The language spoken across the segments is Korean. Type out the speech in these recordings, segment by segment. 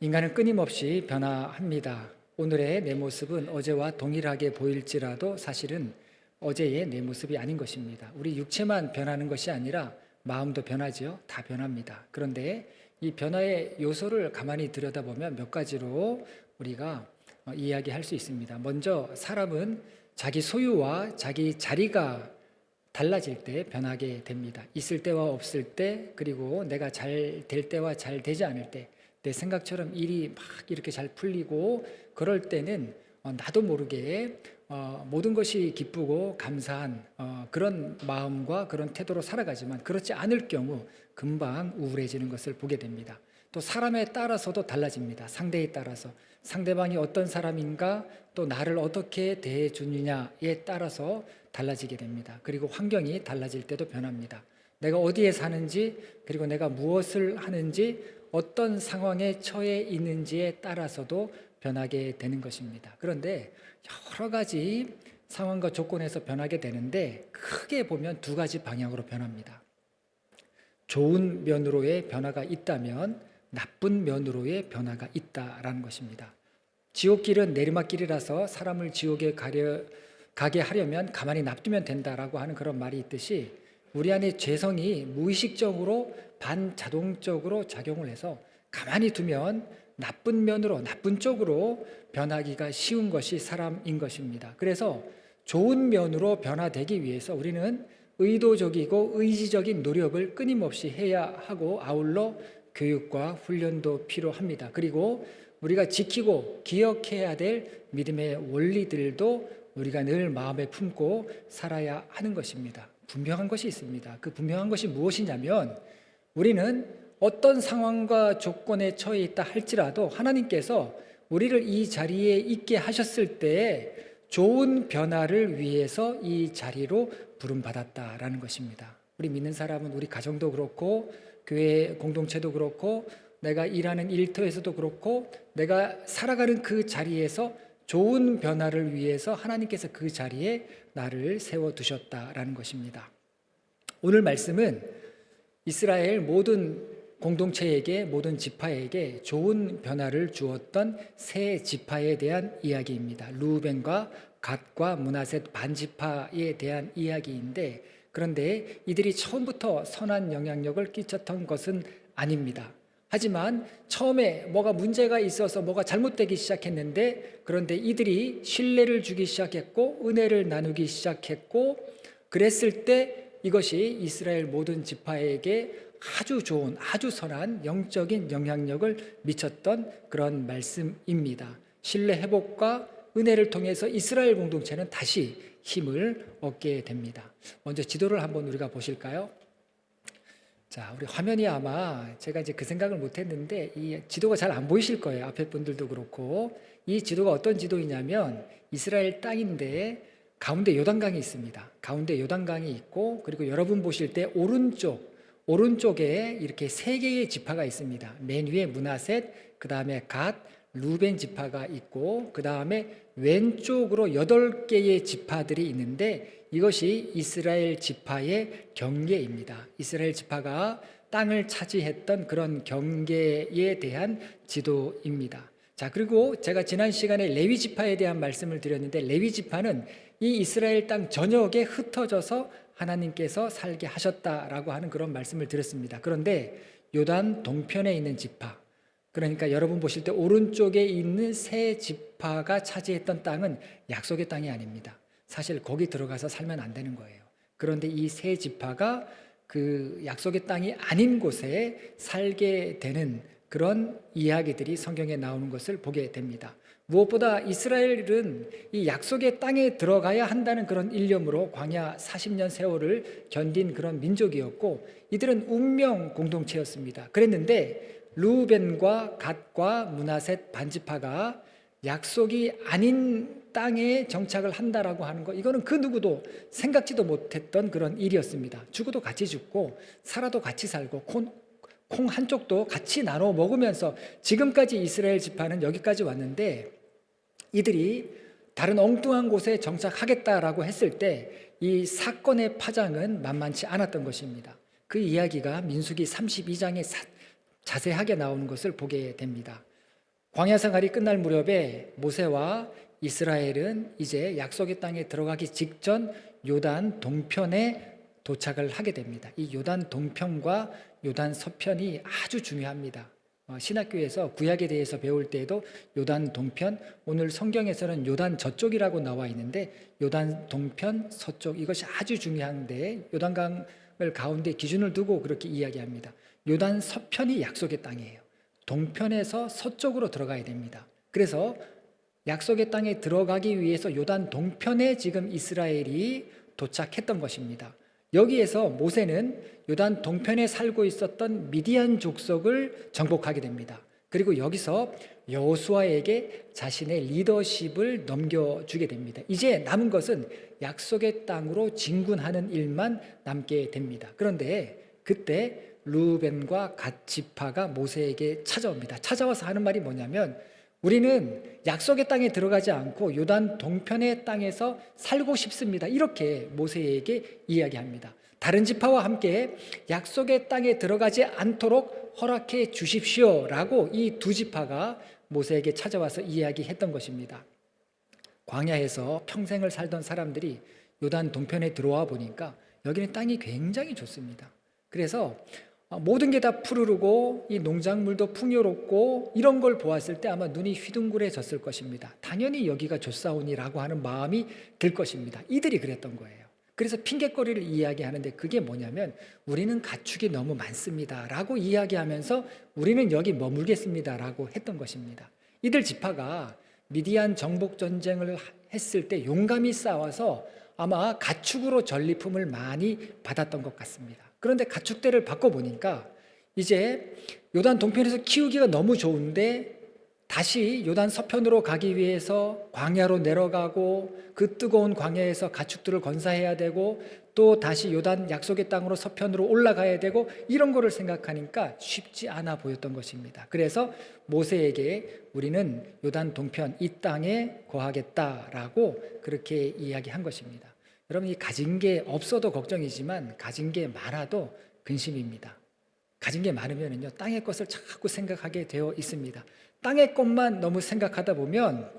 인간은 끊임없이 변화합니다. 오늘의 내 모습은 어제와 동일하게 보일지라도 사실은 어제의 내 모습이 아닌 것입니다. 우리 육체만 변하는 것이 아니라 마음도 변하지요. 다 변합니다. 그런데 이 변화의 요소를 가만히 들여다보면 몇 가지로 우리가 이야기할 수 있습니다. 먼저 사람은 자기 소유와 자기 자리가 달라질 때 변하게 됩니다. 있을 때와 없을 때, 그리고 내가 잘 될 때와 잘 되지 않을 때, 내 생각처럼 일이 막 이렇게 잘 풀리고 그럴 때는 나도 모르게 모든 것이 기쁘고 감사한 그런 마음과 그런 태도로 살아가지만, 그렇지 않을 경우 금방 우울해지는 것을 보게 됩니다. 또 사람에 따라서도 달라집니다. 상대에 따라서, 상대방이 어떤 사람인가, 또 나를 어떻게 대해주느냐에 따라서 달라지게 됩니다. 그리고 환경이 달라질 때도 변합니다. 내가 어디에 사는지, 그리고 내가 무엇을 하는지, 어떤 상황에 처해 있는지에 따라서도 변하게 되는 것입니다. 그런데 여러 가지 상황과 조건에서 변하게 되는데, 크게 보면 두 가지 방향으로 변합니다. 좋은 면으로의 변화가 있다면 나쁜 면으로의 변화가 있다라는 것입니다. 지옥길은 내리막길이라서 사람을 지옥에 가게 하려면 가만히 놔두면 된다라고 하는 그런 말이 있듯이, 우리 안에 죄성이 무의식적으로 반자동적으로 작용을 해서 가만히 두면 나쁜 면으로, 나쁜 쪽으로 변하기가 쉬운 것이 사람인 것입니다. 그래서 좋은 면으로 변화되기 위해서 우리는 의도적이고 의지적인 노력을 끊임없이 해야 하고, 아울러 교육과 훈련도 필요합니다. 그리고 우리가 지키고 기억해야 될 믿음의 원리들도 우리가 늘 마음에 품고 살아야 하는 것입니다. 분명한 것이 있습니다. 그 분명한 것이 무엇이냐면, 우리는 어떤 상황과 조건에 처해 있다 할지라도 하나님께서 우리를 이 자리에 있게 하셨을 때 좋은 변화를 위해서 이 자리로 부름받았다라는 것입니다. 우리 믿는 사람은 우리 가정도 그렇고, 교회 공동체도 그렇고, 내가 일하는 일터에서도 그렇고, 내가 살아가는 그 자리에서 좋은 변화를 위해서 하나님께서 그 자리에 나를 세워두셨다라는 것입니다. 오늘 말씀은 이스라엘 모든 공동체에게, 모든 지파에게 좋은 변화를 주었던 세 지파에 대한 이야기입니다. 루벤과 갓과 므낫셋 반지파에 대한 이야기인데, 그런데 이들이 처음부터 선한 영향력을 끼쳤던 것은 아닙니다. 하지만 처음에 뭐가 문제가 있어서 뭐가 잘못되기 시작했는데, 그런데 이들이 신뢰를 주기 시작했고 은혜를 나누기 시작했고, 그랬을 때 이것이 이스라엘 모든 지파에게 아주 좋은, 아주 선한 영적인 영향력을 미쳤던 그런 말씀입니다. 신뢰 회복과 은혜를 통해서 이스라엘 공동체는 다시 힘을 얻게 됩니다. 먼저 지도를 한번 우리가 보실까요? 자, 우리 화면이 아마 제가 이제 그 생각을 못 했는데 이 지도가 잘 안 보이실 거예요. 앞에 분들도 그렇고. 이 지도가 어떤 지도이냐면, 이스라엘 땅인데 가운데 요단강이 있습니다. 가운데 요단강이 있고, 그리고 여러분 보실 때 오른쪽에 이렇게 세 개의 지파가 있습니다. 맨 위에 므낫셋, 그 다음에 갓, 루벤 지파가 있고, 그 다음에 왼쪽으로 8개의 지파들이 있는데, 이것이 이스라엘 지파의 경계입니다. 이스라엘 지파가 땅을 차지했던 그런 경계에 대한 지도입니다. 자, 그리고 제가 지난 시간에 레위 지파에 대한 말씀을 드렸는데, 레위 지파는 이 이스라엘 땅 전역에 흩어져서 하나님께서 살게 하셨다라고 하는 그런 말씀을 드렸습니다. 그런데 요단 동편에 있는 지파, 그러니까 여러분 보실 때 오른쪽에 있는 세 지파가 차지했던 땅은 약속의 땅이 아닙니다. 사실 거기 들어가서 살면 안 되는 거예요. 그런데 이 세 지파가 그 약속의 땅이 아닌 곳에 살게 되는 그런 이야기들이 성경에 나오는 것을 보게 됩니다. 무엇보다 이스라엘은 이 약속의 땅에 들어가야 한다는 그런 일념으로 광야 40년 세월을 견딘 그런 민족이었고, 이들은 운명 공동체였습니다. 그랬는데 르우벤과 갓과 므낫셋 반지파가 약속이 아닌 땅에 정착을 한다라고 하는 거, 이거는 그 누구도 생각지도 못했던 그런 일이었습니다. 죽어도 같이 죽고 살아도 같이 살고 콩 한쪽도 같이 나눠 먹으면서 지금까지 이스라엘 지파는 여기까지 왔는데, 이들이 다른 엉뚱한 곳에 정착하겠다라고 했을 때 이 사건의 파장은 만만치 않았던 것입니다. 그 이야기가 민수기 32장에 자세하게 나오는 것을 보게 됩니다. 광야 생활이 끝날 무렵에 모세와 이스라엘은 이제 약속의 땅에 들어가기 직전 요단 동편에 도착을 하게 됩니다. 이 요단 동편과 요단 서편이 아주 중요합니다. 신학교에서 구약에 대해서 배울 때에도 요단 동편, 오늘 성경에서는 요단 저쪽이라고 나와 있는데 요단 동편, 서쪽, 이것이 아주 중요한데 요단강을 가운데 기준을 두고 그렇게 이야기합니다. 요단 서편이 약속의 땅이에요. 동편에서 서쪽으로 들어가야 됩니다. 그래서 약속의 땅에 들어가기 위해서 요단 동편에 지금 이스라엘이 도착했던 것입니다. 여기에서 모세는 요단 동편에 살고 있었던 미디안 족속을 정복하게 됩니다. 그리고 여기서 여호수아에게 자신의 리더십을 넘겨주게 됩니다. 이제 남은 것은 약속의 땅으로 진군하는 일만 남게 됩니다. 그런데 그때 르우벤과 갓 지파가 모세에게 찾아옵니다. 찾아와서 하는 말이 뭐냐면 우리는 약속의 땅에 들어가지 않고 요단 동편의 땅에서 살고 싶습니다. 이렇게 모세에게 이야기합니다. 다른 지파와 함께 약속의 땅에 들어가지 않도록 허락해 주십시오라고 이 두 지파가 모세에게 찾아와서 이야기했던 것입니다. 광야에서 평생을 살던 사람들이 요단 동편에 들어와 보니까 여기는 땅이 굉장히 좋습니다. 그래서 모든 게 다 푸르르고 이 농작물도 풍요롭고 이런 걸 보았을 때 아마 눈이 휘둥그레졌을 것입니다. 당연히 여기가 좋사오니라고 하는 마음이 들 것입니다. 이들이 그랬던 거예요. 그래서 핑계거리를 이야기하는데 그게 뭐냐면 우리는 가축이 너무 많습니다 라고 이야기하면서 우리는 여기 머물겠습니다 라고 했던 것입니다. 이들 지파가 미디안 정복 전쟁을 했을 때 용감히 싸워서 아마 가축으로 전리품을 많이 받았던 것 같습니다. 그런데 가축대를 바꿔보니까 이제 요단 동편에서 키우기가 너무 좋은데 다시 요단 서편으로 가기 위해서 광야로 내려가고 그 뜨거운 광야에서 가축들을 건사해야 되고 또 다시 요단 약속의 땅으로 서편으로 올라가야 되고 이런 거를 생각하니까 쉽지 않아 보였던 것입니다. 그래서 모세에게 우리는 요단 동편 이 땅에 거하겠다라고 그렇게 이야기한 것입니다. 여러분, 이 가진 게 없어도 걱정이지만 가진 게 많아도 근심입니다. 가진 게 많으면요 땅의 것을 자꾸 생각하게 되어 있습니다. 땅의 것만 너무 생각하다 보면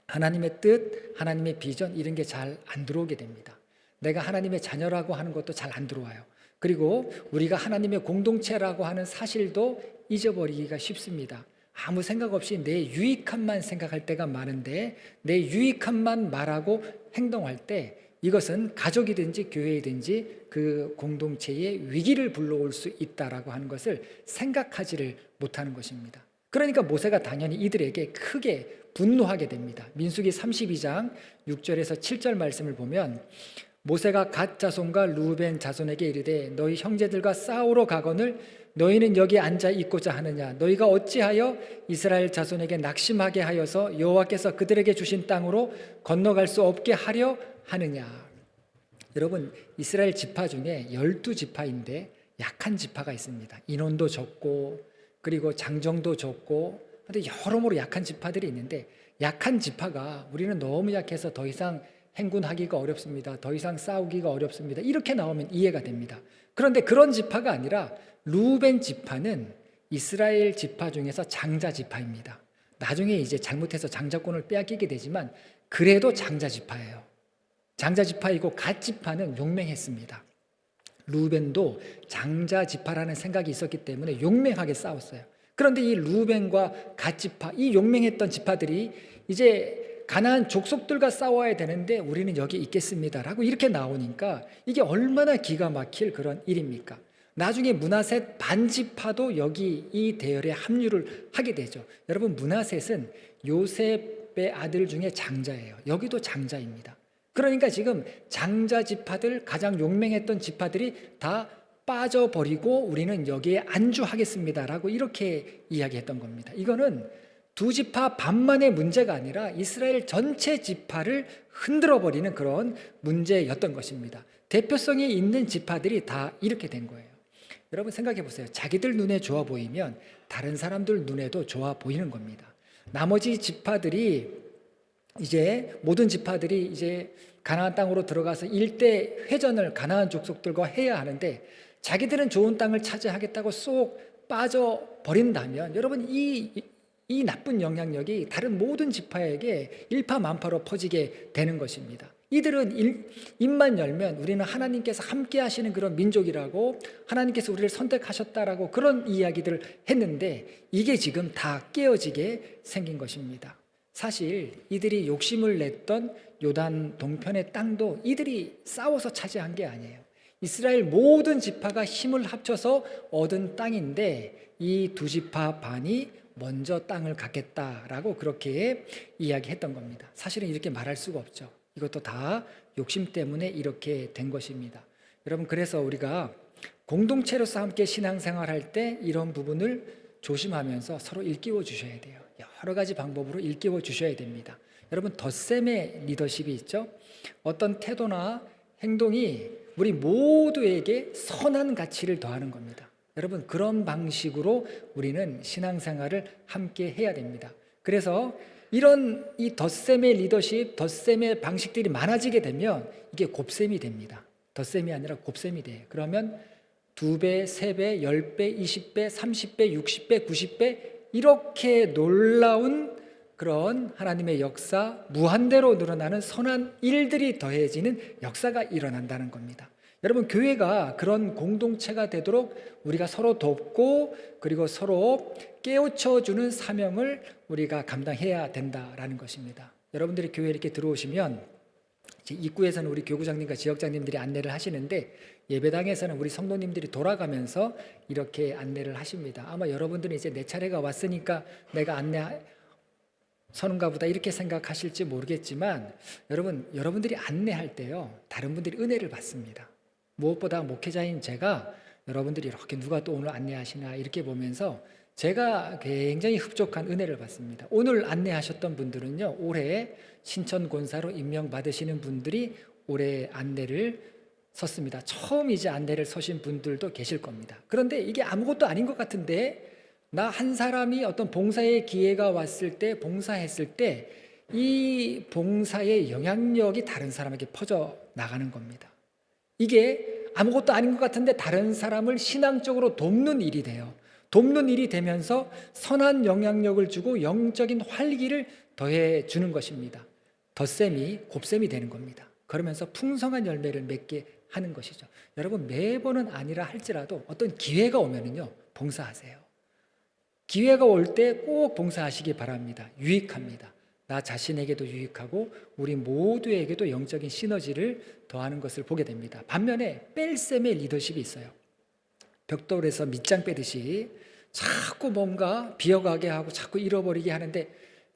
하나님의 뜻, 하나님의 비전 이런 게 잘 안 들어오게 됩니다. 내가 하나님의 자녀라고 하는 것도 잘 안 들어와요. 그리고 우리가 하나님의 공동체라고 하는 사실도 잊어버리기가 쉽습니다. 아무 생각 없이 내 유익함만 생각할 때가 많은데 내 유익함만 말하고 행동할 때 이것은 가족이든지 교회이든지 그 공동체의 위기를 불러올 수 있다라고 하는 것을 생각하지를 못하는 것입니다. 그러니까 모세가 당연히 이들에게 크게 분노하게 됩니다. 민수기 32장 6절에서 7절 말씀을 보면 모세가 갓 자손과 르우벤 자손에게 이르되 너희 형제들과 싸우러 가거늘 너희는 여기 앉아 있고자 하느냐 너희가 어찌하여 이스라엘 자손에게 낙심하게 하여서 여호와께서 그들에게 주신 땅으로 건너갈 수 없게 하려 하느냐. 여러분, 이스라엘 지파 중에 12지파인데 약한 지파가 있습니다. 인원도 적고 그리고 장정도 적고 근데 여러모로 약한 지파들이 있는데 약한 지파가 우리는 너무 약해서 더 이상 행군하기가 어렵습니다. 더 이상 싸우기가 어렵습니다. 이렇게 나오면 이해가 됩니다. 그런데 그런 지파가 아니라 르우벤 지파는 이스라엘 지파 중에서 장자 지파입니다. 나중에 이제 잘못해서 장자권을 빼앗기게 되지만 그래도 장자 지파예요. 장자 지파이고 갓 지파는 용맹했습니다. 르우벤도 장자 지파라는 생각이 있었기 때문에 용맹하게 싸웠어요. 그런데 이 르우벤과 갓 지파, 이 용맹했던 지파들이 이제 가나안 족속들과 싸워야 되는데 우리는 여기 있겠습니다라고 이렇게 나오니까 이게 얼마나 기가 막힐 그런 일입니까? 나중에 므낫셋 반지파도 여기 이 대열에 합류를 하게 되죠. 여러분, 므낫셋은 요셉의 아들 중에 장자예요. 여기도 장자입니다. 그러니까 지금 장자 지파들, 가장 용맹했던 지파들이 다 빠져버리고 우리는 여기에 안주하겠습니다라고 이렇게 이야기했던 겁니다. 이거는 두 지파 반만의 문제가 아니라 이스라엘 전체 지파를 흔들어버리는 그런 문제였던 것입니다. 대표성이 있는 지파들이 다 이렇게 된 거예요. 여러분 생각해 보세요. 자기들 눈에 좋아 보이면 다른 사람들 눈에도 좋아 보이는 겁니다. 나머지 지파들이 이제 모든 지파들이 이제 가나안 땅으로 들어가서 일대 회전을 가나안 족속들과 해야 하는데 자기들은 좋은 땅을 차지하겠다고 쏙 빠져버린다면 여러분 이 이 나쁜 영향력이 다른 모든 지파에게 일파만파로 퍼지게 되는 것입니다. 이들은 입만 열면 우리는 하나님께서 함께 하시는 그런 민족이라고, 하나님께서 우리를 선택하셨다라고 그런 이야기들을 했는데, 이게 지금 다 깨어지게 생긴 것입니다. 사실 이들이 욕심을 냈던 요단 동편의 땅도 이들이 싸워서 차지한 게 아니에요. 이스라엘 모든 지파가 힘을 합쳐서 얻은 땅인데, 이 두 지파 반이 먼저 땅을 갖겠다라고 그렇게 이야기했던 겁니다. 사실은 이렇게 말할 수가 없죠. 이것도 다 욕심 때문에 이렇게 된 것입니다. 여러분, 그래서 우리가 공동체로서 함께 신앙생활할 때 이런 부분을 조심하면서 서로 일깨워 주셔야 돼요. 여러 가지 방법으로 일깨워 주셔야 됩니다. 여러분, 덧셈의 리더십이 있죠. 어떤 태도나 행동이 우리 모두에게 선한 가치를 더하는 겁니다. 여러분, 그런 방식으로 우리는 신앙생활을 함께 해야 됩니다. 그래서 이런 이 덧셈의 리더십, 덧셈의 방식들이 많아지게 되면 이게 곱셈이 됩니다. 덧셈이 아니라 곱셈이 돼요. 그러면 2배, 3배, 10배, 20배, 30배, 60배, 90배 이렇게 놀라운 그런 하나님의 역사, 무한대로 늘어나는 선한 일들이 더해지는 역사가 일어난다는 겁니다. 여러분, 교회가 그런 공동체가 되도록 우리가 서로 돕고 그리고 서로 깨우쳐주는 사명을 우리가 감당해야 된다라는 것입니다. 여러분들이 교회에 이렇게 들어오시면 입구에서는 우리 교구장님과 지역장님들이 안내를 하시는데, 예배당에서는 우리 성도님들이 돌아가면서 이렇게 안내를 하십니다. 아마 여러분들은 이제 내 차례가 왔으니까 내가 서는가 보다 이렇게 생각하실지 모르겠지만, 여러분들이 안내할 때요, 다른 분들이 은혜를 받습니다. 무엇보다 목회자인 제가 여러분들이 이렇게 누가 또 오늘 안내하시나 이렇게 보면서 제가 굉장히 흡족한 은혜를 받습니다. 오늘 안내하셨던 분들은요, 올해 신천 권사로 임명받으시는 분들이 올해 안내를 섰습니다. 처음 이제 안내를 서신 분들도 계실 겁니다. 그런데 이게 아무것도 아닌 것 같은데, 나 한 사람이 어떤 봉사의 기회가 왔을 때, 봉사했을 때 이 봉사의 영향력이 다른 사람에게 퍼져 나가는 겁니다. 이게 아무것도 아닌 것 같은데 다른 사람을 신앙적으로 돕는 일이 돼요. 돕는 일이 되면서 선한 영향력을 주고 영적인 활기를 더해 주는 것입니다. 덧셈이 곱셈이 되는 겁니다. 그러면서 풍성한 열매를 맺게 하는 것이죠. 여러분, 매번은 아니라 할지라도 어떤 기회가 오면은요, 봉사하세요. 기회가 올 때 꼭 봉사하시기 바랍니다. 유익합니다. 나 자신에게도 유익하고 우리 모두에게도 영적인 시너지를 더하는 것을 보게 됩니다. 반면에 뺄셈의 리더십이 있어요. 벽돌에서 밑장 빼듯이 자꾸 뭔가 비어가게 하고 자꾸 잃어버리게 하는데,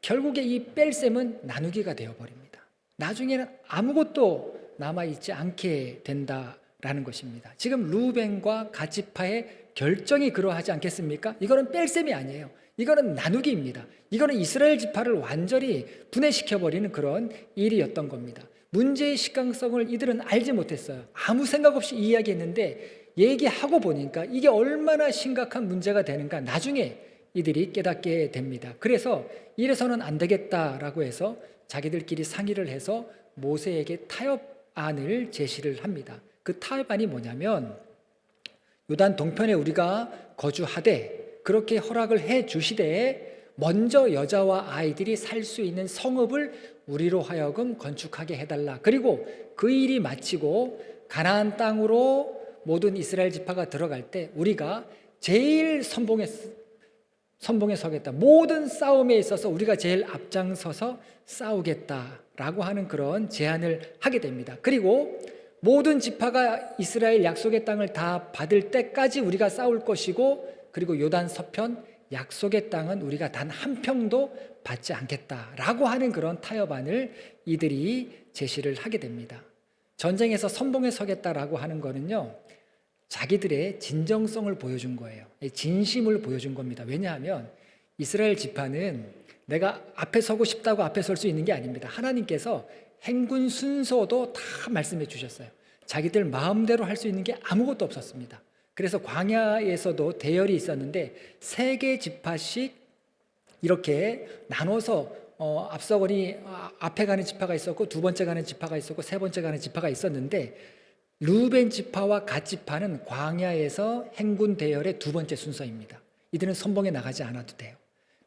결국에 이 뺄셈은 나누기가 되어버립니다. 나중에는 아무것도 남아있지 않게 된다라는 것입니다. 지금 루벤과 갓지파의 결정이 그러하지 않겠습니까? 이거는 뺄셈이 아니에요. 이거는 나누기입니다. 이거는 이스라엘 지파를 완전히 분해시켜버리는 그런 일이었던 겁니다. 문제의 심각성을 이들은 알지 못했어요. 아무 생각 없이 이야기했는데, 얘기하고 보니까 이게 얼마나 심각한 문제가 되는가 나중에 이들이 깨닫게 됩니다. 그래서 이래서는 안 되겠다라고 해서 자기들끼리 상의를 해서 모세에게 타협안을 제시를 합니다. 그 타협안이 뭐냐면, 요단 동편에 우리가 거주하되 그렇게 허락을 해 주시되 먼저 여자와 아이들이 살 수 있는 성읍을 우리로 하여금 건축하게 해달라. 그리고 그 일이 마치고 가나안 땅으로 모든 이스라엘 지파가 들어갈 때 우리가 제일 선봉에 서겠다. 모든 싸움에 있어서 우리가 제일 앞장서서 싸우겠다라고 하는 그런 제안을 하게 됩니다. 그리고 모든 지파가 이스라엘 약속의 땅을 다 받을 때까지 우리가 싸울 것이고, 그리고 요단 서편 약속의 땅은 우리가 단 한 평도 받지 않겠다라고 하는 그런 타협안을 이들이 제시를 하게 됩니다. 전쟁에서 선봉에 서겠다라고 하는 거는요, 자기들의 진정성을 보여준 거예요. 진심을 보여준 겁니다. 왜냐하면 이스라엘 지파는 내가 앞에 서고 싶다고 앞에 설 수 있는 게 아닙니다. 하나님께서 행군 순서도 다 말씀해 주셨어요. 자기들 마음대로 할 수 있는 게 아무것도 없었습니다. 그래서 광야에서도 대열이 있었는데 3개 지파씩 이렇게 나눠서 앞서거니 앞에 가는 지파가 있었고, 2번째 가는 지파가 있었고, 3번째 가는 지파가 있었는데, 루벤 지파와 갓 지파는 광야에서 행군 대열의 2번째 순서입니다. 이들은 선봉에 나가지 않아도 돼요.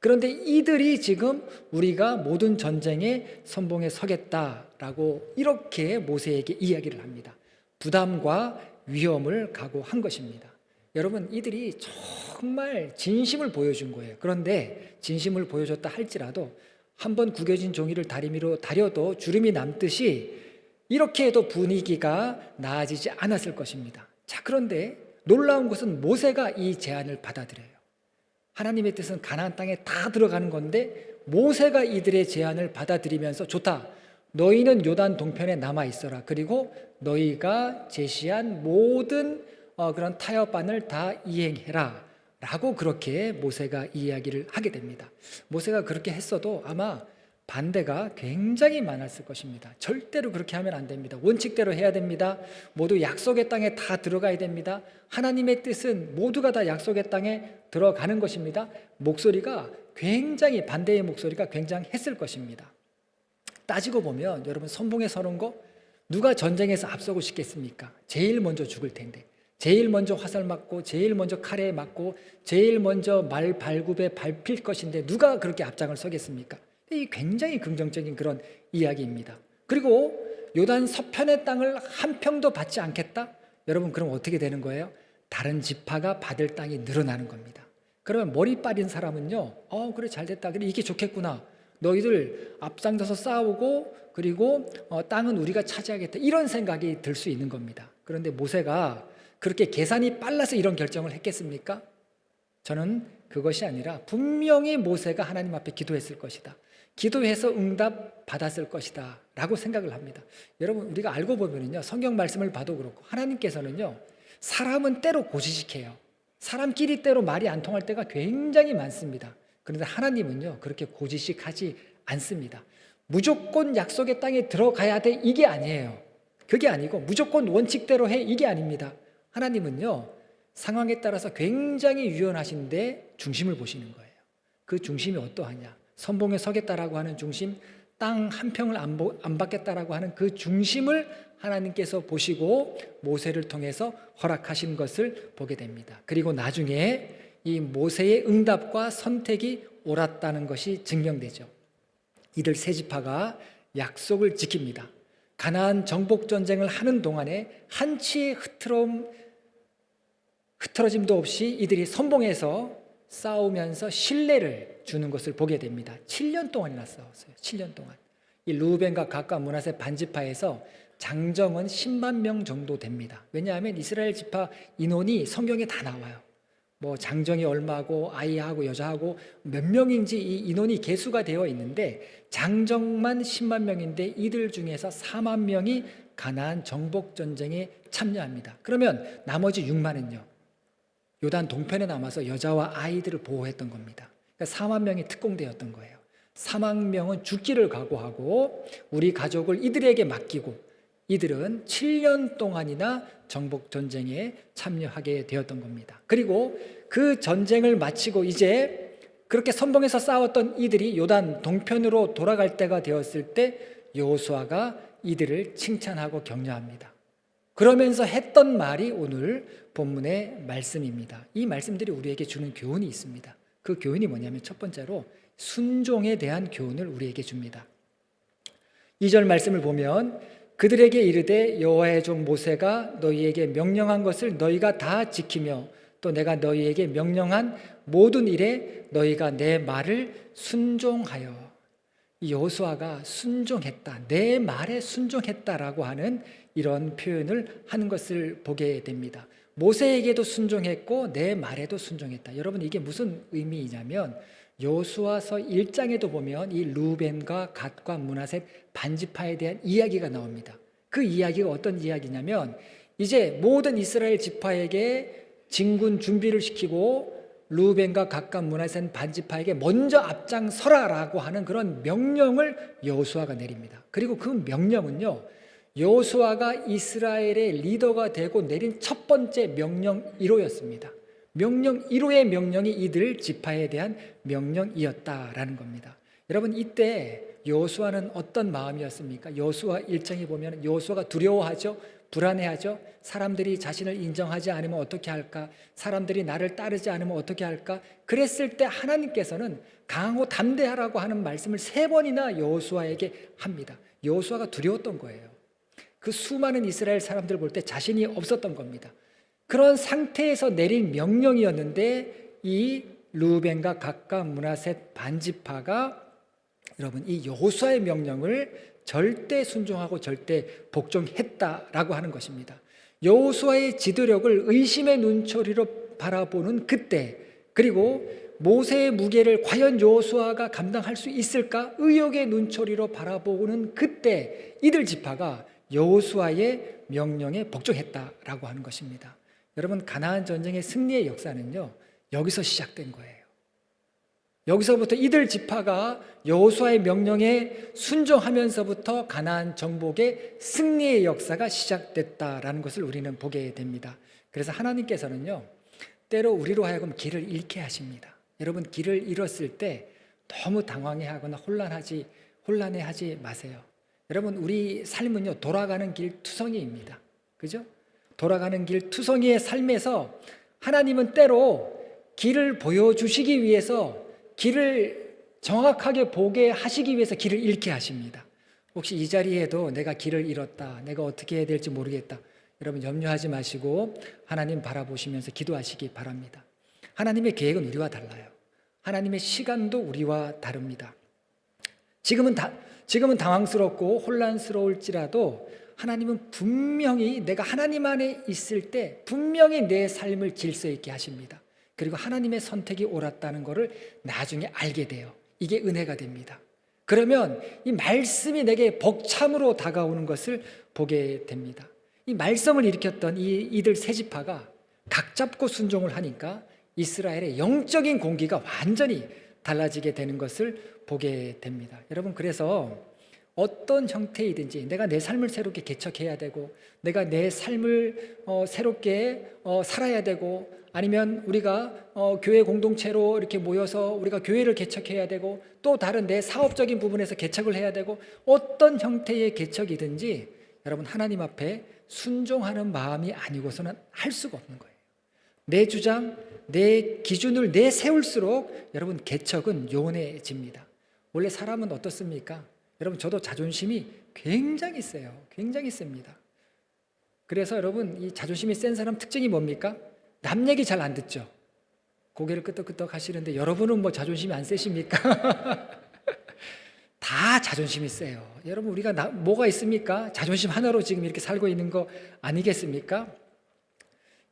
그런데 이들이 지금 우리가 모든 전쟁에 선봉에 서겠다라고 이렇게 모세에게 이야기를 합니다. 부담과 위험을 각오한 것입니다. 여러분, 이들이 정말 진심을 보여준 거예요. 그런데 진심을 보여줬다 할지라도 한번 구겨진 종이를 다리미로 다려도 주름이 남듯이 이렇게 해도 분위기가 나아지지 않았을 것입니다. 자, 그런데 놀라운 것은 모세가 이 제안을 받아들여요. 하나님의 뜻은 가나안 땅에 다 들어가는 건데 모세가 이들의 제안을 받아들이면서 좋다. 너희는 요단 동편에 남아 있어라. 그리고 너희가 제시한 모든 그런 타협안을 다 이행해라. 라고 그렇게 모세가 이야기를 하게 됩니다. 모세가 그렇게 했어도 아마 반대가 굉장히 많았을 것입니다. 절대로 그렇게 하면 안 됩니다. 원칙대로 해야 됩니다. 모두 약속의 땅에 다 들어가야 됩니다. 하나님의 뜻은 모두가 다 약속의 땅에 들어가는 것입니다. 목소리가 굉장히 반대의 목소리가 굉장했을 것입니다. 따지고 보면 여러분, 선봉에 서는 거 누가 전쟁에서 앞서고 싶겠습니까? 제일 먼저 죽을 텐데, 제일 먼저 화살 맞고 제일 먼저 칼에 맞고 제일 먼저 말 발굽에 밟힐 것인데 누가 그렇게 앞장을 서겠습니까? 이 굉장히 긍정적인 그런 이야기입니다. 그리고 요단 서편의 땅을 한 평도 받지 않겠다? 여러분, 그럼 어떻게 되는 거예요? 다른 지파가 받을 땅이 늘어나는 겁니다. 그러면 머리 빠진 사람은요, 그래, 잘 됐다. 그래, 이게 좋겠구나. 너희들 앞장서서 싸우고 그리고 땅은 우리가 차지하겠다. 이런 생각이 들 수 있는 겁니다. 그런데 모세가 그렇게 계산이 빨라서 이런 결정을 했겠습니까? 저는 그것이 아니라 분명히 모세가 하나님 앞에 기도했을 것이다. 기도해서 응답 받았을 것이다 라고 생각을 합니다. 여러분, 우리가 알고 보면요, 성경 말씀을 봐도 그렇고 하나님께서는요, 사람은 때로 고지식해요. 사람끼리 때로 말이 안 통할 때가 굉장히 많습니다. 그런데 하나님은요, 그렇게 고지식하지 않습니다. 무조건 약속의 땅에 들어가야 돼, 이게 아니에요. 그게 아니고 무조건 원칙대로 해, 이게 아닙니다. 하나님은요, 상황에 따라서 굉장히 유연하신데 중심을 보시는 거예요. 그 중심이 어떠하냐? 선봉에 서겠다라고 하는 중심, 땅 한 평을 안 받겠다라고 하는 그 중심을 하나님께서 보시고 모세를 통해서 허락하신 것을 보게 됩니다. 그리고 나중에 이 모세의 응답과 선택이 옳았다는 것이 증명되죠. 이들 세 지파가 약속을 지킵니다. 가나안 정복 전쟁을 하는 동안에 한치의 흐트러짐도 없이 이들이 선봉에서 싸우면서 신뢰를 주는 것을 보게 됩니다. 7년 동안이나 싸웠어요. 7년 동안. 이 루벤과 갓과 므낫세 반지파에서 장정은 10만 명 정도 됩니다. 왜냐하면 이스라엘 지파 인원이 성경에 다 나와요. 뭐 장정이 얼마고 아이하고 여자하고 몇 명인지 이 인원이 계수가 되어 있는데 장정만 10만 명인데 이들 중에서 4만 명이 가나안 정복 전쟁에 참여합니다. 그러면 나머지 6만은요, 요단 동편에 남아서 여자와 아이들을 보호했던 겁니다. 그러니까 4만 명이 특공대였던 거예요. 4만 명은 죽기를 각오하고 우리 가족을 이들에게 맡기고 이들은 7년 동안이나 정복 전쟁에 참여하게 되었던 겁니다. 그리고 그 전쟁을 마치고 이제 그렇게 선봉에서 싸웠던 이들이 요단 동편으로 돌아갈 때가 되었을 때 여호수아가 이들을 칭찬하고 격려합니다. 그러면서 했던 말이 오늘 본문의 말씀입니다. 이 말씀들이 우리에게 주는 교훈이 있습니다. 그 교훈이 뭐냐면 첫 번째로 순종에 대한 교훈을 우리에게 줍니다. 2절 말씀을 보면 그들에게 이르되 여호와의 종 모세가 너희에게 명령한 것을 너희가 다 지키며 또 내가 너희에게 명령한 모든 일에 너희가 내 말을 순종하여. 이 여호수아가 순종했다, 내 말에 순종했다라고 하는 이런 표현을 하는 것을 보게 됩니다. 모세에게도 순종했고 내 말에도 순종했다. 여러분, 이게 무슨 의미이냐면 여호수아서 1장에도 보면 이 루벤과 갓과 므낫세 반지파에 대한 이야기가 나옵니다. 그 이야기가 어떤 이야기냐면 이제 모든 이스라엘 지파에게 진군 준비를 시키고 루벤과 갓과 므낫세 반지파에게 먼저 앞장서라라고 하는 그런 명령을 여호수아가 내립니다. 그리고 그 명령은요, 여호수아가 이스라엘의 리더가 되고 내린 첫 번째 명령 1호였습니다. 명령 1호의 명령이 이들 지파에 대한 명령이었다라는 겁니다. 여러분, 이때 여호수아는 어떤 마음이었습니까? 여호수아 1장에 보면 여호수아가 두려워하죠. 불안해하죠. 사람들이 자신을 인정하지 않으면 어떻게 할까? 사람들이 나를 따르지 않으면 어떻게 할까? 그랬을 때 하나님께서는 강하고 담대하라고 하는 말씀을 3번이나 여호수아에게 합니다. 여호수아가 두려웠던 거예요. 그 수많은 이스라엘 사람들을 볼 때 자신이 없었던 겁니다. 그런 상태에서 내린 명령이었는데 이 르우벤과 갓과 므낫셋 반지파가 여러분 이 여호수아의 명령을 절대 순종하고 절대 복종했다라고 하는 것입니다. 여호수아의 지도력을 의심의 눈초리로 바라보는 그때, 그리고 모세의 무게를 과연 여호수아가 감당할 수 있을까 의욕의 눈초리로 바라보는 그때 이들 지파가 여호수아의 명령에 복종했다라고 하는 것입니다. 여러분, 가나안 전쟁의 승리의 역사는요, 여기서 시작된 거예요. 여기서부터 이들 지파가 여호수아의 명령에 순종하면서부터 가나안 정복의 승리의 역사가 시작됐다라는 것을 우리는 보게 됩니다. 그래서 하나님께서는요, 때로 우리로 하여금 길을 잃게 하십니다. 여러분, 길을 잃었을 때 너무 당황해하거나 혼란해하지 마세요. 여러분, 우리 삶은요, 돌아가는 길 투성이입니다. 그죠? 돌아가는 길 투성이의 삶에서 하나님은 때로 길을 보여주시기 위해서, 길을 정확하게 보게 하시기 위해서 길을 잃게 하십니다. 혹시 이 자리에도 내가 길을 잃었다, 내가 어떻게 해야 될지 모르겠다, 여러분 염려하지 마시고 하나님 바라보시면서 기도하시기 바랍니다. 하나님의 계획은 우리와 달라요. 하나님의 시간도 우리와 다릅니다. 지금은 당황스럽고 혼란스러울지라도 하나님은 분명히 내가 하나님 안에 있을 때 분명히 내 삶을 질서 있게 하십니다. 그리고 하나님의 선택이 옳았다는 것을 나중에 알게 돼요. 이게 은혜가 됩니다. 그러면 이 말씀이 내게 벅참으로 다가오는 것을 보게 됩니다. 이 말씀을 일으켰던 이들 세 지파가 각 잡고 순종을 하니까 이스라엘의 영적인 공기가 완전히 달라지게 되는 것을 보게 됩니다. 여러분, 그래서 어떤 형태이든지 내가 내 삶을 새롭게 개척해야 되고, 내가 내 삶을 새롭게 살아야 되고, 아니면 우리가 교회 공동체로 이렇게 모여서 우리가 교회를 개척해야 되고, 또 다른 내 사업적인 부분에서 개척을 해야 되고, 어떤 형태의 개척이든지 여러분, 하나님 앞에 순종하는 마음이 아니고서는 할 수가 없는 거예요. 내 주장, 내 기준을 내세울수록 여러분 개척은 요원해집니다. 원래 사람은 어떻습니까? 여러분, 저도 자존심이 굉장히 세요. 굉장히 셉니다. 그래서 여러분, 이 자존심이 센 사람 특징이 뭡니까? 남 얘기 잘 안 듣죠. 고개를 끄덕끄덕 하시는데 여러분은 뭐 자존심이 안 세십니까? 다 자존심이 세요. 여러분, 우리가 뭐가 있습니까? 자존심 하나로 지금 이렇게 살고 있는 거 아니겠습니까?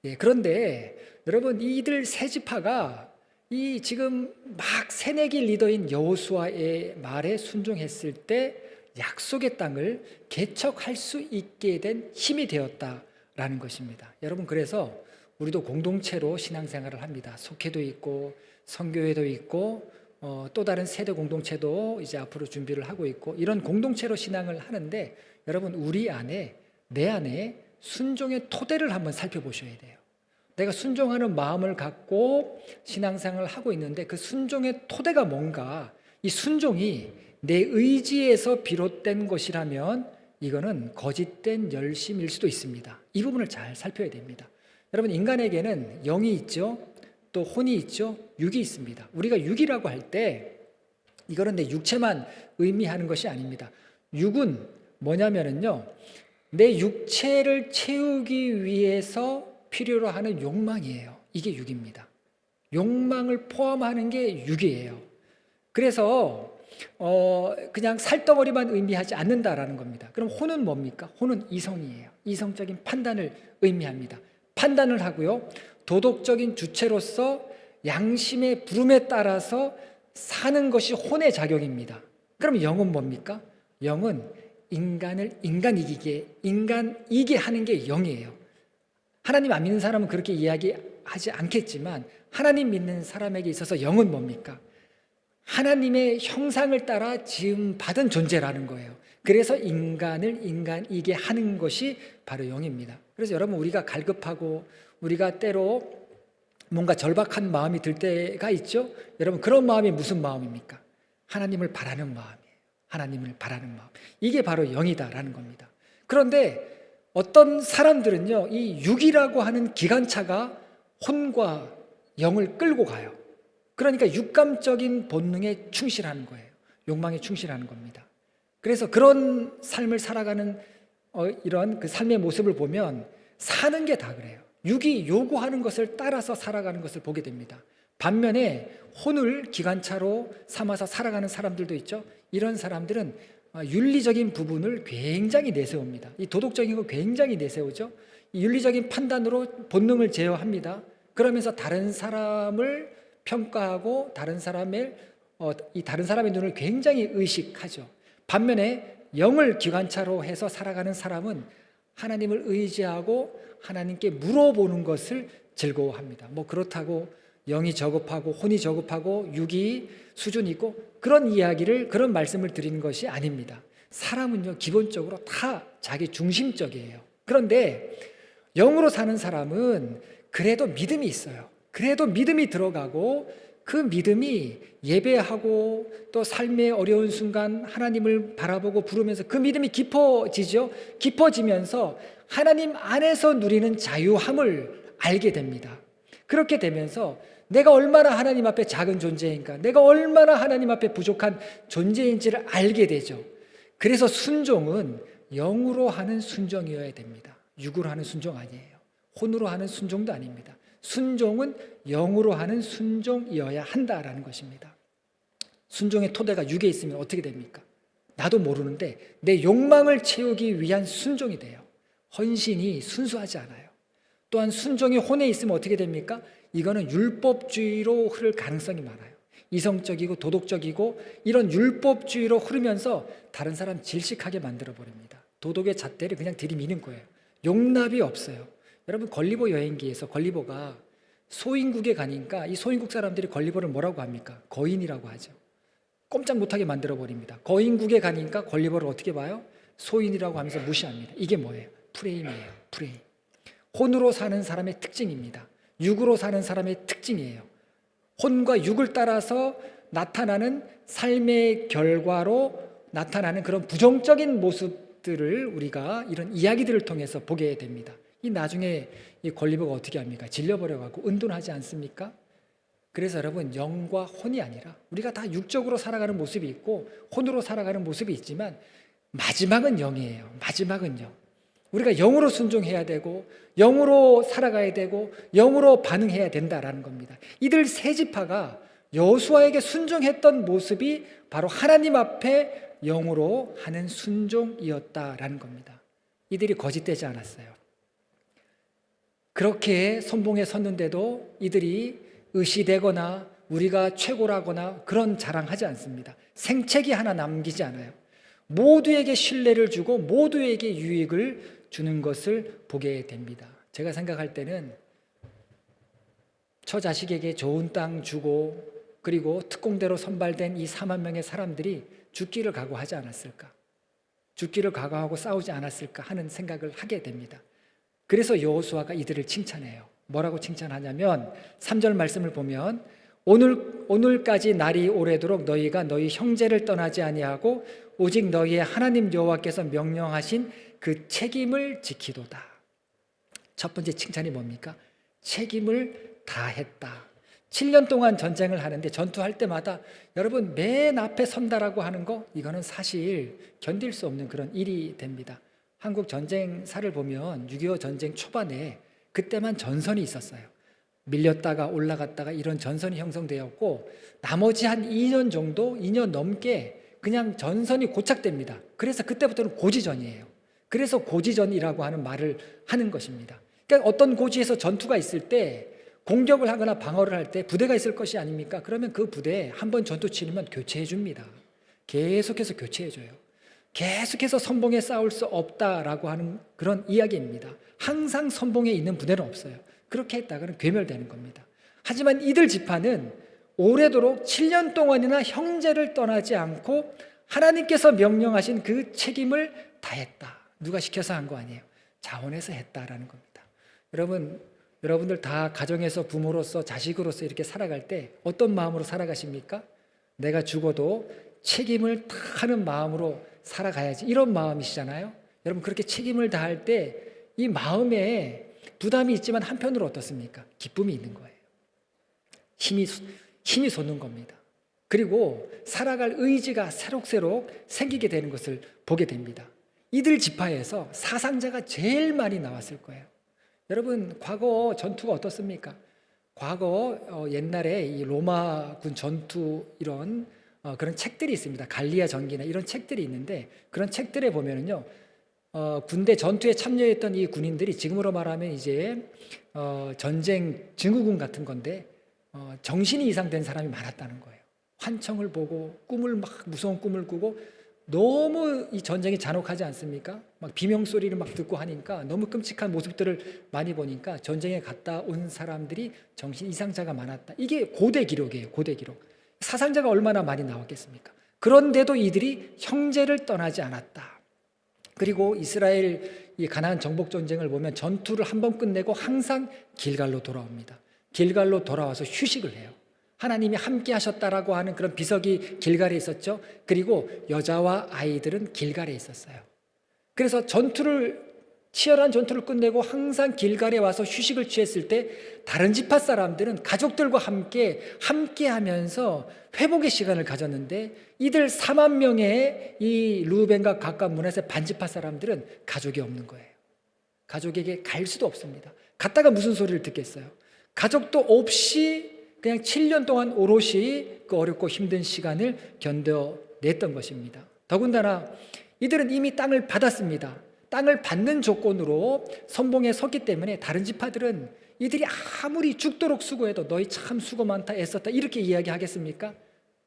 예, 그런데 여러분, 이들 세 지파가 이 지금 막 새내기 리더인 여호수아의 말에 순종했을 때 약속의 땅을 개척할 수 있게 된 힘이 되었다라는 것입니다. 여러분, 그래서 우리도 공동체로 신앙생활을 합니다. 속회도 있고 선교회도 있고 또 다른 세대 공동체도 이제 앞으로 준비를 하고 있고, 이런 공동체로 신앙을 하는데 여러분, 우리 안에, 내 안에 순종의 토대를 한번 살펴보셔야 돼요. 내가 순종하는 마음을 갖고 신앙생활을 하고 있는데 그 순종의 토대가 뭔가, 이 순종이 내 의지에서 비롯된 것이라면 이거는 거짓된 열심일 수도 있습니다. 이 부분을 잘 살펴야 됩니다. 여러분, 인간에게는 영이 있죠, 또 혼이 있죠, 육이 있습니다. 우리가 육이라고 할 때 이거는 내 육체만 의미하는 것이 아닙니다. 육은 뭐냐면은요, 내 육체를 채우기 위해서 필요로 하는 욕망이에요. 이게 육입니다. 욕망을 포함하는 게 육이에요. 그래서 그냥 살덩어리만 의미하지 않는다라는 겁니다. 그럼 혼은 뭡니까? 혼은 이성이에요. 이성적인 판단을 의미합니다. 판단을 하고요, 도덕적인 주체로서 양심의 부름에 따라서 사는 것이 혼의 작용입니다. 그럼 영은 뭡니까? 영은 인간을 인간이게 하는 게 영이에요. 하나님 안 믿는 사람은 그렇게 이야기하지 않겠지만 하나님 믿는 사람에게 있어서 영은 뭡니까? 하나님의 형상을 따라 지음 받은 존재라는 거예요. 그래서 인간을 인간이게 하는 것이 바로 영입니다. 그래서 여러분, 우리가 갈급하고 우리가 때로 뭔가 절박한 마음이 들 때가 있죠. 여러분, 그런 마음이 무슨 마음입니까? 하나님을 바라는 마음이에요. 하나님을 바라는 마음. 이게 바로 영이다라는 겁니다. 그런데 어떤 사람들은요, 이 육이라고 하는 기관차가 혼과 영을 끌고 가요. 그러니까 육감적인 본능에 충실하는 거예요. 욕망에 충실하는 겁니다. 그래서 그런 삶을 살아가는 이런 그 삶의 모습을 보면 사는 게 다 그래요. 육이 요구하는 것을 따라서 살아가는 것을 보게 됩니다. 반면에 혼을 기관차로 삼아서 살아가는 사람들도 있죠. 이런 사람들은 윤리적인 부분을 굉장히 내세웁니다. 이 도덕적인 거 굉장히 내세우죠. 이 윤리적인 판단으로 본능을 제어합니다. 그러면서 다른 사람을 평가하고 다른 사람의 눈을 굉장히 의식하죠. 반면에 영을 기관차로 해서 살아가는 사람은 하나님을 의지하고 하나님께 물어보는 것을 즐거워합니다. 뭐 그렇다고 영이 저급하고 혼이 저급하고 육이 수준이 있고 그런 말씀을 드리는 것이 아닙니다. 사람은요, 기본적으로 다 자기 중심적이에요. 그런데 영으로 사는 사람은 그래도 믿음이 있어요. 그래도 믿음이 들어가고 그 믿음이 예배하고 또 삶의 어려운 순간 하나님을 바라보고 부르면서 그 믿음이 깊어지죠. 깊어지면서 하나님 안에서 누리는 자유함을 알게 됩니다. 그렇게 되면서 내가 얼마나 하나님 앞에 작은 존재인가, 내가 얼마나 하나님 앞에 부족한 존재인지를 알게 되죠. 그래서 순종은 영으로 하는 순종이어야 됩니다. 육으로 하는 순종 아니에요. 혼으로 하는 순종도 아닙니다. 순종은 영으로 하는 순종이어야 한다라는 것입니다. 순종의 토대가 육에 있으면 어떻게 됩니까? 나도 모르는데 내 욕망을 채우기 위한 순종이 돼요. 헌신이 순수하지 않아요. 또한 순종이 혼에 있으면 어떻게 됩니까? 이거는 율법주의로 흐를 가능성이 많아요. 이성적이고 도덕적이고 이런 율법주의로 흐르면서 다른 사람 질식하게 만들어버립니다. 도덕의 잣대를 그냥 들이미는 거예요. 용납이 없어요. 여러분, 걸리버 여행기에서 걸리버가 소인국에 가니까 이 소인국 사람들이 걸리버를 뭐라고 합니까? 거인이라고 하죠. 꼼짝 못하게 만들어버립니다. 거인국에 가니까 걸리버를 어떻게 봐요? 소인이라고 하면서 무시합니다. 이게 뭐예요? 프레임이에요. 프레임. 혼으로 사는 사람의 특징입니다. 육으로 사는 사람의 특징이에요. 혼과 육을 따라서 나타나는 삶의 결과로 나타나는 그런 부정적인 모습들을 우리가 이런 이야기들을 통해서 보게 됩니다. 이 나중에 이 걸리버가 어떻게 합니까? 질려버려가지고 은둔하지 않습니까? 그래서 여러분, 영과 혼이 아니라 우리가 다 육적으로 살아가는 모습이 있고 혼으로 살아가는 모습이 있지만 마지막은 영이에요. 마지막은 영. 우리가 영으로 순종해야 되고 영으로 살아가야 되고 영으로 반응해야 된다라는 겁니다. 이들 세 지파가 여호수아에게 순종했던 모습이 바로 하나님 앞에 영으로 하는 순종이었다라는 겁니다. 이들이 거짓되지 않았어요. 그렇게 선봉에 섰는데도 이들이 의시되거나 우리가 최고라거나 그런 자랑하지 않습니다. 생채기 하나 남기지 않아요. 모두에게 신뢰를 주고 모두에게 유익을 주는 것을 보게 됩니다. 제가 생각할 때는 저 자식에게 좋은 땅 주고 그리고 특공대로 선발된 이 4만 명의 사람들이 죽기를 각오하지 않았을까? 죽기를 각오하고 싸우지 않았을까 하는 생각을 하게 됩니다. 그래서 여호수아가 이들을 칭찬해요. 뭐라고 칭찬하냐면 3절 말씀을 보면 오늘까지 날이 오래도록 너희가 너희 형제를 떠나지 아니하고 오직 너희의 하나님 여호와께서 명령하신 그 책임을 지키도다. 첫 번째 칭찬이 뭡니까? 책임을 다했다. 7년 동안 전쟁을 하는데 전투할 때마다 여러분 맨 앞에 선다라고 하는 거 이거는 사실 견딜 수 없는 그런 일이 됩니다. 한국 전쟁사를 보면 6.25 전쟁 초반에 그때만 전선이 있었어요. 밀렸다가 올라갔다가 이런 전선이 형성되었고 나머지 한 2년 정도, 2년 넘게 그냥 전선이 고착됩니다. 그래서 그때부터는 고지전이에요. 그래서 고지전이라고 하는 말을 하는 것입니다. 그러니까 어떤 고지에서 전투가 있을 때 공격을 하거나 방어를 할 때 부대가 있을 것이 아닙니까? 그러면 그 부대에 한번 전투 치르면 교체해 줍니다. 계속해서 교체해 줘요. 계속해서 선봉에 싸울 수 없다라고 하는 그런 이야기입니다. 항상 선봉에 있는 부대는 없어요. 그렇게 했다가는 괴멸되는 겁니다. 하지만 이들 지파는 오래도록 7년 동안이나 형제를 떠나지 않고 하나님께서 명령하신 그 책임을 다했다. 누가 시켜서 한 거 아니에요. 자원해서 했다라는 겁니다. 여러분들 다 가정에서 부모로서 자식으로서 이렇게 살아갈 때 어떤 마음으로 살아가십니까? 내가 죽어도 책임을 다하는 마음으로 살아가야지 이런 마음이시잖아요. 여러분 그렇게 책임을 다할 때 이 마음에 부담이 있지만 한편으로 어떻습니까? 기쁨이 있는 거예요. 힘이 솟는 겁니다. 그리고 살아갈 의지가 새록새록 생기게 되는 것을 보게 됩니다. 이들 지파에서 사상자가 제일 많이 나왔을 거예요. 여러분 과거 전투가 어떻습니까? 과거 옛날에 이 로마군 전투 이런 그런 책들이 있습니다. 갈리아 전기나 이런 책들이 있는데 그런 책들에 보면은요 군대 전투에 참여했던 이 군인들이 지금으로 말하면 이제 전쟁 증후군 같은 건데 정신이 이상된 사람이 많았다는 거예요. 환청을 보고 무서운 꿈을 꾸고 너무 이 전쟁이 잔혹하지 않습니까? 막 비명소리를 막 듣고 하니까 너무 끔찍한 모습들을 많이 보니까 전쟁에 갔다 온 사람들이 정신 이상자가 많았다. 이게 고대 기록이에요. 고대 기록. 사상자가 얼마나 많이 나왔겠습니까? 그런데도 이들이 형제를 떠나지 않았다. 그리고 이스라엘 이 가나안 정복 전쟁을 보면 전투를 한번 끝내고 항상 길갈로 돌아옵니다. 길갈로 돌아와서 휴식을 해요. 하나님이 함께 하셨다라고 하는 그런 비석이 길갈에 있었죠. 그리고 여자와 아이들은 길갈에 있었어요. 그래서 치열한 전투를 끝내고 항상 길갈에 와서 휴식을 취했을 때 다른 지파 사람들은 가족들과 함께 하면서 회복의 시간을 가졌는데 이들 4만 명의 이 루벤과 갓과 므낫세 반지파 사람들은 가족이 없는 거예요. 가족에게 갈 수도 없습니다. 갔다가 무슨 소리를 듣겠어요? 가족도 없이 그냥 7년 동안 오롯이 그 어렵고 힘든 시간을 견뎌냈던 것입니다. 더군다나 이들은 이미 땅을 받았습니다. 땅을 받는 조건으로 선봉에 섰기 때문에 다른 지파들은 이들이 아무리 죽도록 수고해도 너희 참 수고 많다 애썼다 이렇게 이야기하겠습니까?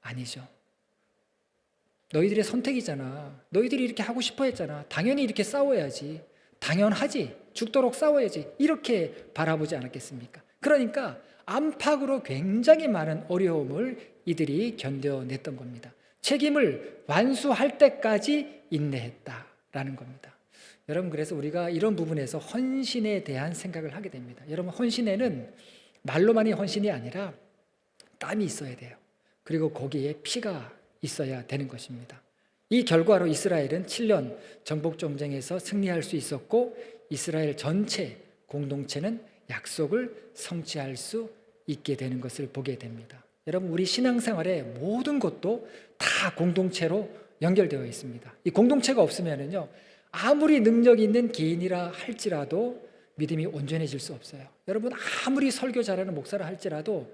아니죠. 너희들의 선택이잖아. 너희들이 이렇게 하고 싶어 했잖아. 당연히 이렇게 싸워야지. 당연하지. 죽도록 싸워야지. 이렇게 바라보지 않았겠습니까? 그러니까 안팎으로 굉장히 많은 어려움을 이들이 견뎌냈던 겁니다. 책임을 완수할 때까지 인내했다라는 겁니다. 여러분 그래서 우리가 이런 부분에서 헌신에 대한 생각을 하게 됩니다. 여러분 헌신에는 말로만이 헌신이 아니라 땀이 있어야 돼요. 그리고 거기에 피가 있어야 되는 것입니다. 이 결과로 이스라엘은 7년 정복 전쟁에서 승리할 수 있었고 이스라엘 전체 공동체는 약속을 성취할 수 있게 되는 것을 보게 됩니다. 여러분 우리 신앙생활의 모든 것도 다 공동체로 연결되어 있습니다. 이 공동체가 없으면은요 아무리 능력 있는 개인이라 할지라도 믿음이 온전해질 수 없어요. 여러분 아무리 설교 잘하는 목사라 할지라도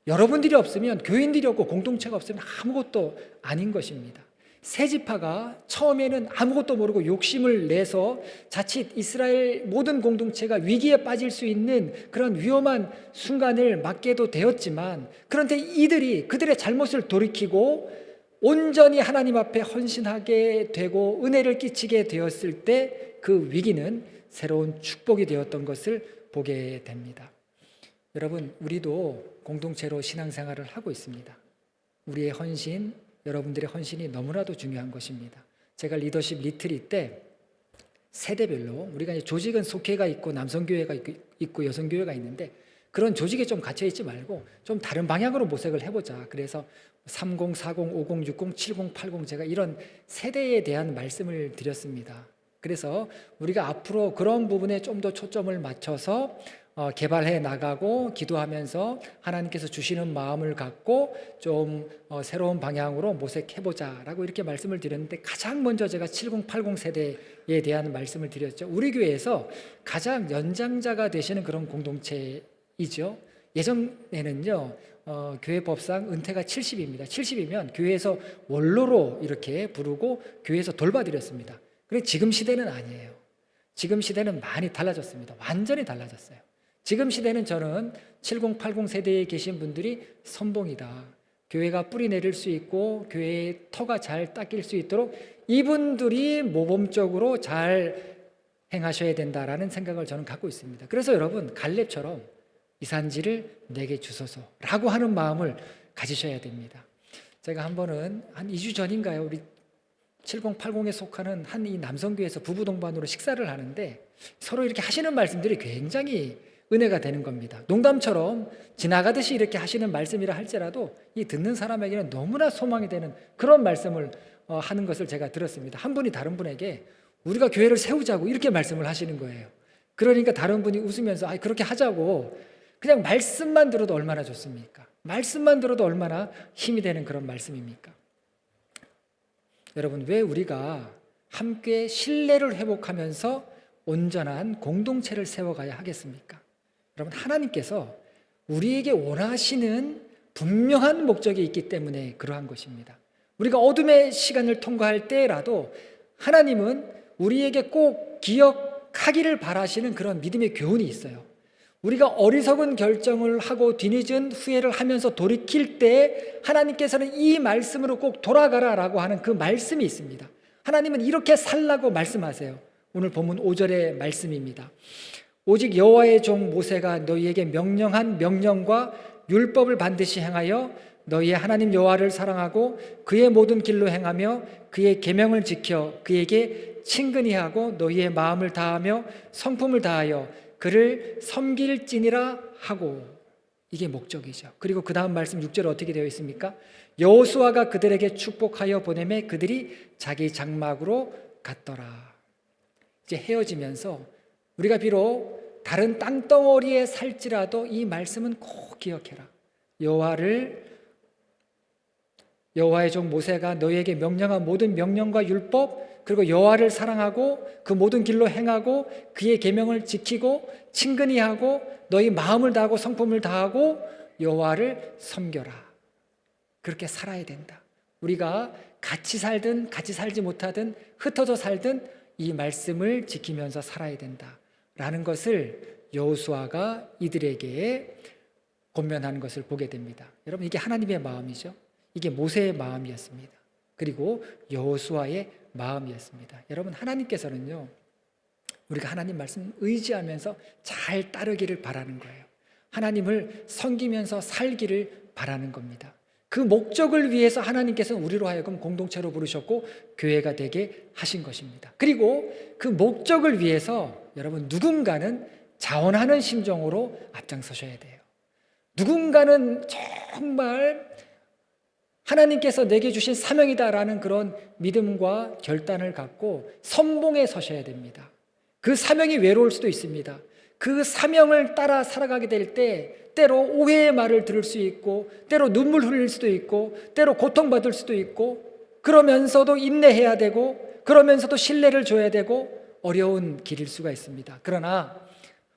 여러분들이 없으면 교인들이 없고 공동체가 없으면 아무것도 아닌 것입니다. 세 지파가 처음에는 아무것도 모르고 욕심을 내서 자칫 이스라엘 모든 공동체가 위기에 빠질 수 있는 그런 위험한 순간을 맞게도 되었지만 그런데 이들이 그들의 잘못을 돌이키고 온전히 하나님 앞에 헌신하게 되고 은혜를 끼치게 되었을 때 그 위기는 새로운 축복이 되었던 것을 보게 됩니다. 여러분 우리도 공동체로 신앙생활을 하고 있습니다. 우리의 헌신, 여러분들의 헌신이 너무나도 중요한 것입니다. 제가 리더십 리트릿 때 세대별로 우리가 이제 조직은 속회가 있고 남성교회가 있고 여성교회가 있는데 그런 조직에 좀 갇혀있지 말고 좀 다른 방향으로 모색을 해보자. 그래서 30, 40, 50, 60, 70, 80 제가 이런 세대에 대한 말씀을 드렸습니다. 그래서 우리가 앞으로 그런 부분에 좀 더 초점을 맞춰서 개발해 나가고 기도하면서 하나님께서 주시는 마음을 갖고 좀 새로운 방향으로 모색해보자라고 이렇게 말씀을 드렸는데 가장 먼저 제가 70, 80 세대에 대한 말씀을 드렸죠. 우리 교회에서 가장 연장자가 되시는 그런 공동체이죠. 예전에는요 교회 법상 은퇴가 70입니다. 70이면 교회에서 원로로 이렇게 부르고 교회에서 돌봐드렸습니다. 그런데 지금 시대는 아니에요. 지금 시대는 많이 달라졌습니다. 완전히 달라졌어요. 지금 시대는 저는 70, 80 세대에 계신 분들이 선봉이다. 교회가 뿌리 내릴 수 있고 교회의 터가 잘 닦일 수 있도록 이분들이 모범적으로 잘 행하셔야 된다라는 생각을 저는 갖고 있습니다. 그래서 여러분 갈렙처럼 이 산지를 내게 주소서라고 하는 마음을 가지셔야 됩니다. 제가 한 번은 한 2주 전인가요? 우리 70, 80에 속하는 한 이 남성교회에서 부부 동반으로 식사를 하는데 서로 이렇게 하시는 말씀들이 굉장히 은혜가 되는 겁니다. 농담처럼 지나가듯이 이렇게 하시는 말씀이라 할지라도 이 듣는 사람에게는 너무나 소망이 되는 그런 말씀을 하는 것을 제가 들었습니다. 한 분이 다른 분에게 우리가 교회를 세우자고 이렇게 말씀을 하시는 거예요. 그러니까 다른 분이 웃으면서 그렇게 하자고, 그냥 말씀만 들어도 얼마나 좋습니까? 말씀만 들어도 얼마나 힘이 되는 그런 말씀입니까? 여러분, 왜 우리가 함께 신뢰를 회복하면서 온전한 공동체를 세워가야 하겠습니까? 여러분, 하나님께서 우리에게 원하시는 분명한 목적이 있기 때문에 그러한 것입니다. 우리가 어둠의 시간을 통과할 때라도 하나님은 우리에게 꼭 기억하기를 바라시는 그런 믿음의 교훈이 있어요. 우리가 어리석은 결정을 하고 뒤늦은 후회를 하면서 돌이킬 때 하나님께서는 이 말씀으로 꼭 돌아가라라고 하는 그 말씀이 있습니다. 하나님은 이렇게 살라고 말씀하세요. 오늘 본문 5절의 말씀입니다. 오직 여호와의 종 모세가 너희에게 명령한 명령과 율법을 반드시 행하여 너희의 하나님 여호와를 사랑하고 그의 모든 길로 행하며 그의 계명을 지켜 그에게 친근히 하고 너희의 마음을 다하며 성품을 다하여 그를 섬길지니라 하고, 이게 목적이죠. 그리고 그 다음 말씀 6절에 어떻게 되어 있습니까? 여호수아가 그들에게 축복하여 보내매 그들이 자기 장막으로 갔더라. 이제 헤어지면서 우리가 비록 다른 땅덩어리에 살지라도 이 말씀은 꼭 기억해라. 여호와의 종 모세가 너희에게 명령한 모든 명령과 율법, 그리고 여호와를 사랑하고 그 모든 길로 행하고 그의 계명을 지키고 친근히 하고 너희 마음을 다하고 성품을 다하고 여호와를 섬겨라. 그렇게 살아야 된다. 우리가 같이 살든 같이 살지 못하든 흩어져 살든 이 말씀을 지키면서 살아야 된다라는 것을 여호수아가 이들에게 권면하는 것을 보게 됩니다. 여러분, 이게 하나님의 마음이죠. 이게 모세의 마음이었습니다. 그리고 여호수아의 마음이었습니다. 여러분, 하나님께서는요, 우리가 하나님 말씀 의지하면서 잘 따르기를 바라는 거예요. 하나님을 섬기면서 살기를 바라는 겁니다. 그 목적을 위해서 하나님께서는 우리로 하여금 공동체로 부르셨고 교회가 되게 하신 것입니다. 그리고 그 목적을 위해서 여러분, 누군가는 자원하는 심정으로 앞장서셔야 돼요. 누군가는 정말 하나님께서 내게 주신 사명이다라는 그런 믿음과 결단을 갖고 선봉에 서셔야 됩니다. 그 사명이 외로울 수도 있습니다. 그 사명을 따라 살아가게 될 때 때로 오해의 말을 들을 수 있고 때로 눈물 흘릴 수도 있고 때로 고통받을 수도 있고 그러면서도 인내해야 되고 그러면서도 신뢰를 줘야 되고 어려운 길일 수가 있습니다. 그러나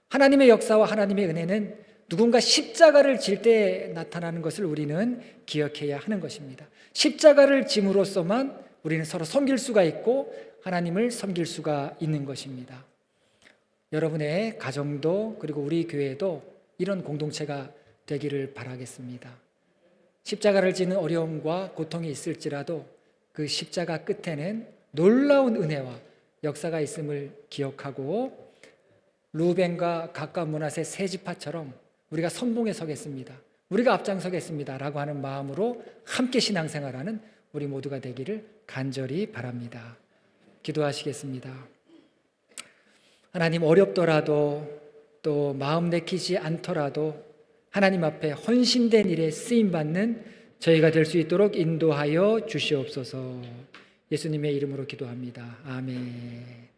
하나님의 역사와 하나님의 은혜는 누군가 십자가를 질 때 나타나는 것을 우리는 기억해야 하는 것입니다. 십자가를 짐으로써만 우리는 서로 섬길 수가 있고 하나님을 섬길 수가 있는 것입니다. 여러분의 가정도 그리고 우리 교회도 이런 공동체가 되기를 바라겠습니다. 십자가를 지는 어려움과 고통이 있을지라도 그 십자가 끝에는 놀라운 은혜와 역사가 있음을 기억하고 루벤과 갓과 므낫의 세 지파처럼 우리가 선봉에 서겠습니다. 우리가 앞장서겠습니다. 라고 하는 마음으로 함께 신앙생활하는 우리 모두가 되기를 간절히 바랍니다. 기도하시겠습니다. 하나님, 어렵더라도 또 마음 내키지 않더라도 하나님 앞에 헌신된 일에 쓰임받는 저희가 될 수 있도록 인도하여 주시옵소서. 예수님의 이름으로 기도합니다. 아멘.